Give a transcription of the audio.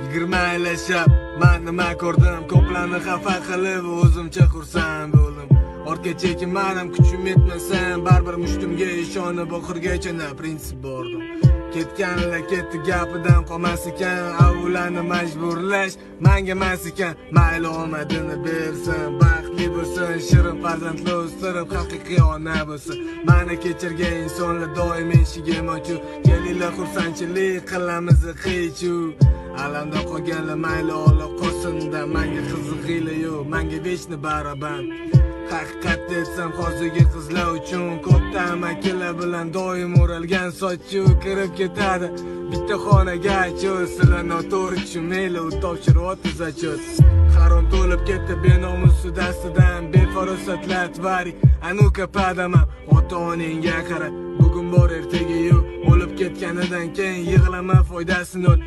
Yigirmalashab men nima ko'rdim, ko'plarni xafa qilib o'zimcha xursand bo'ldim. Ortga chekinmadim, kuchim yetmasam baribir mushtimga ishonib oxirgacha na prinsip bordim. Ketganlar ketdi, gapidan qolmas ekan, avvalani majburlash menga emas ekan. Mayli omadini bersin, baxtli bo'lsin, shirin farzandli o'stirib haqiqiy ona bo'lsin. Meni kechirgan insonlar doim eshigim ochiq, kelinglar xursandchilik qilamiz qichu. Alamda qolganlar mayli ola qolsin-da, menga qiziqinglar yo'q, menga vechni baraban. Haqiqat desam hozirgi qizlar uchun ko'pda amakilar bilan doim o'ralgan sochi kirib ketadi bitta xonaga cho'z. Sizlar noto'g'ri tushunmanglar, u topshiriqni zachot. Harom to'lib ketdi benomus dastidan, befarosatlar tvari. Anuka padama ota-onangga qara, bugun bor ertaga yo'q. O'lib ketganidan keyin yig'lama foydasini ol.